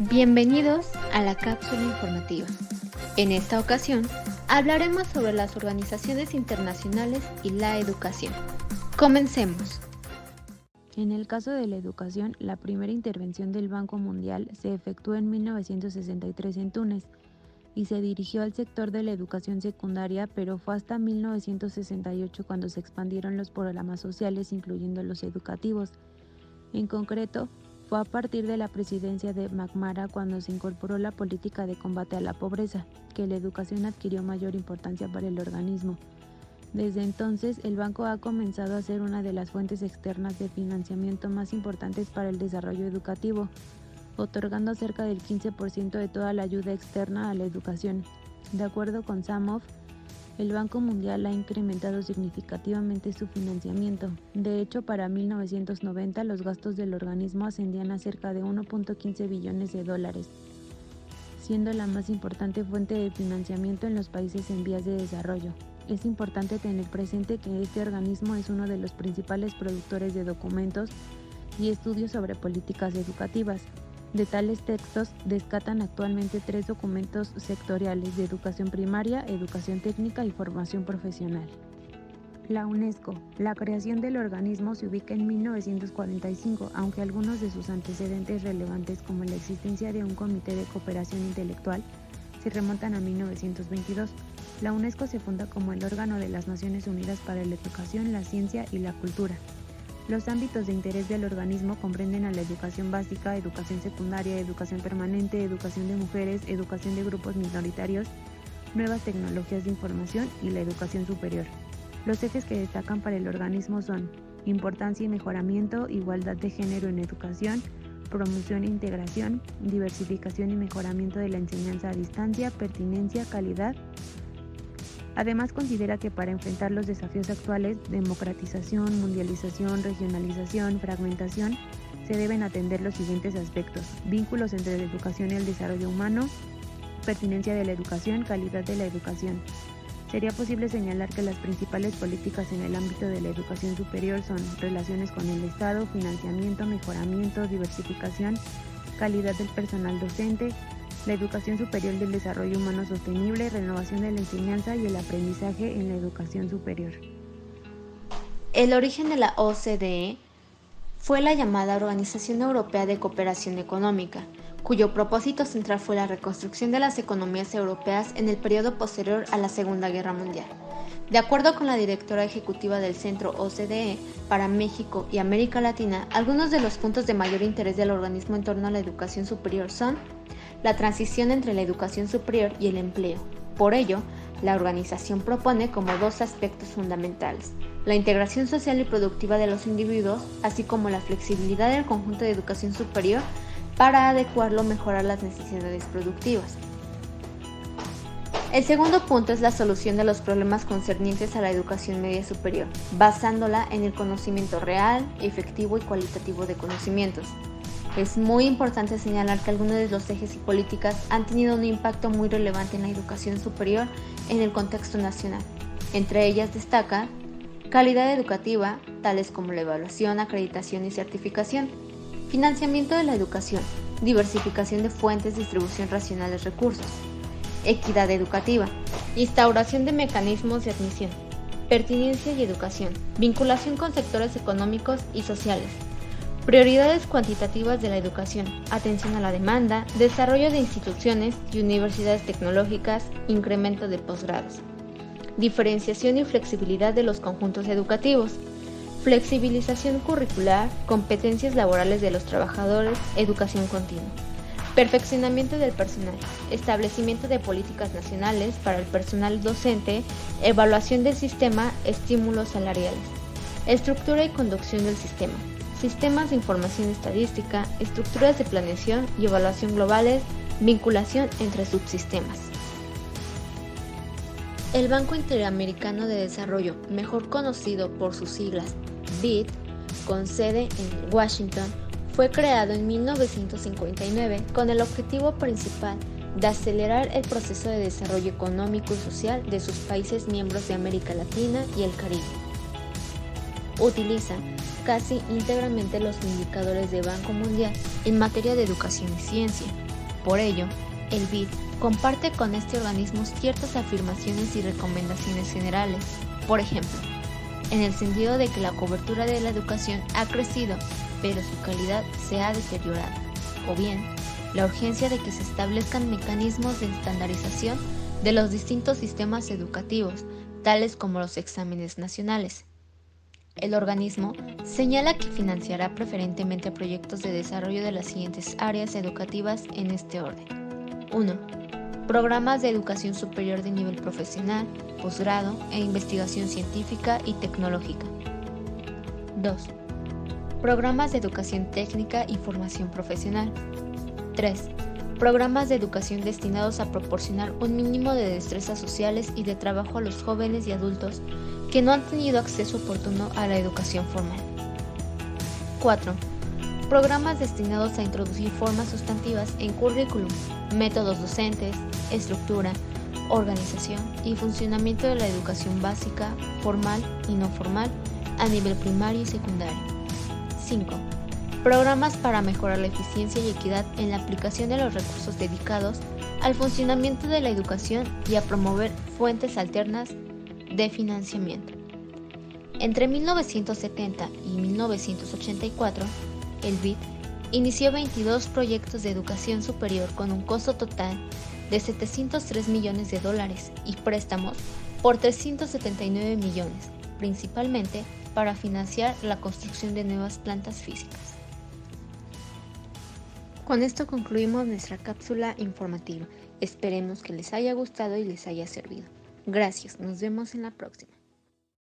Bienvenidos a la cápsula informativa. En esta ocasión hablaremos sobre las organizaciones internacionales y la educación. Comencemos. En el caso de la educación, la primera intervención del Banco Mundial se efectuó en 1963 en Túnez y se dirigió al sector de la educación secundaria, pero fue hasta 1968 cuando se expandieron los programas sociales, incluyendo los educativos. En concreto, fue a partir de la presidencia de McNamara cuando se incorporó la política de combate a la pobreza, que la educación adquirió mayor importancia para el organismo. Desde entonces, el banco ha comenzado a ser una de las fuentes externas de financiamiento más importantes para el desarrollo educativo, otorgando cerca del 15% de toda la ayuda externa a la educación. De acuerdo con Samoff, el Banco Mundial ha incrementado significativamente su financiamiento. De hecho, para 1990 los gastos del organismo ascendían a cerca de 1.15 billones de dólares, siendo la más importante fuente de financiamiento en los países en vías de desarrollo. Es importante tener presente que este organismo es uno de los principales productores de documentos y estudios sobre políticas educativas. De tales textos, rescatan actualmente 3 documentos sectoriales de educación primaria, educación técnica y formación profesional. La UNESCO. La creación del organismo se ubica en 1945, aunque algunos de sus antecedentes relevantes, como la existencia de un comité de cooperación intelectual, se remontan a 1922. La UNESCO se funda como el órgano de las Naciones Unidas para la Educación, la Ciencia y la Cultura. Los ámbitos de interés del organismo comprenden a la educación básica, educación secundaria, educación permanente, educación de mujeres, educación de grupos minoritarios, nuevas tecnologías de información y la educación superior. Los ejes que destacan para el organismo son importancia y mejoramiento, igualdad de género en educación, promoción e integración, diversificación y mejoramiento de la enseñanza a distancia, pertinencia, calidad. Además, considera que para enfrentar los desafíos actuales, democratización, mundialización, regionalización, fragmentación, se deben atender los siguientes aspectos: vínculos entre la educación y el desarrollo humano, pertinencia de la educación, calidad de la educación. Sería posible señalar que las principales políticas en el ámbito de la educación superior son relaciones con el Estado, financiamiento, mejoramiento, diversificación, calidad del personal docente, la educación superior del desarrollo humano sostenible, renovación de la enseñanza y el aprendizaje en la educación superior. El origen de la OCDE fue la llamada Organización Europea de Cooperación Económica, cuyo propósito central fue la reconstrucción de las economías europeas en el periodo posterior a la Segunda Guerra Mundial. De acuerdo con la directora ejecutiva del Centro OCDE para México y América Latina, algunos de los puntos de mayor interés del organismo en torno a la educación superior son la transición entre la educación superior y el empleo. Por ello, la organización propone como 2 aspectos fundamentales: la integración social y productiva de los individuos, así como la flexibilidad del conjunto de educación superior para adecuarlo a mejorar las necesidades productivas. El segundo punto es la solución de los problemas concernientes a la educación media superior, basándola en el conocimiento real, efectivo y cualitativo de conocimientos. Es muy importante señalar que algunos de los ejes y políticas han tenido un impacto muy relevante en la educación superior en el contexto nacional. Entre ellas destaca calidad educativa, tales como la evaluación, acreditación y certificación, financiamiento de la educación, diversificación de fuentes, distribución racional de recursos, equidad educativa, instauración de mecanismos de admisión, pertinencia y educación, vinculación con sectores económicos y sociales, prioridades cuantitativas de la educación, atención a la demanda, desarrollo de instituciones y universidades tecnológicas, incremento de posgrados, diferenciación y flexibilidad de los conjuntos educativos, flexibilización curricular, competencias laborales de los trabajadores, educación continua, perfeccionamiento del personal, establecimiento de políticas nacionales para el personal docente, evaluación del sistema, estímulos salariales, estructura y conducción del sistema, sistemas de información estadística, estructuras de planeación y evaluación globales, vinculación entre subsistemas. El Banco Interamericano de Desarrollo, mejor conocido por sus siglas BID, con sede en Washington, fue creado en 1959 con el objetivo principal de acelerar el proceso de desarrollo económico y social de sus países miembros de América Latina y el Caribe. Utiliza casi íntegramente los indicadores de Banco Mundial en materia de educación y ciencia, Por ello, el BID comparte con este organismo ciertas afirmaciones y recomendaciones generales. Por ejemplo, en el sentido de que la cobertura de la educación ha crecido, pero su calidad se ha deteriorado. O bien, la urgencia de que se establezcan mecanismos de estandarización de los distintos sistemas educativos, tales como los exámenes nacionales. El organismo señala que financiará preferentemente proyectos de desarrollo de las siguientes áreas educativas en este orden. 1. Programas de educación superior de nivel profesional, posgrado e investigación científica y tecnológica. 2. Programas de educación técnica y formación profesional. 3. Programas de educación destinados a proporcionar un mínimo de destrezas sociales y de trabajo a los jóvenes y adultos que no han tenido acceso oportuno a la educación formal. 4. Programas destinados a introducir formas sustantivas en currículum, métodos docentes, estructura, organización y funcionamiento de la educación básica, formal y no formal a nivel primario y secundario. 5. Programas para mejorar la eficiencia y equidad en la aplicación de los recursos dedicados al funcionamiento de la educación y a promover fuentes alternas de financiamiento. Entre 1970 y 1984, el BID inició 22 proyectos de educación superior con un costo total de $703 millones y préstamos por 379 millones, principalmente para financiar la construcción de nuevas plantas físicas. Con esto concluimos nuestra cápsula informativa. Esperemos que les haya gustado y les haya servido. Gracias, nos vemos en la próxima.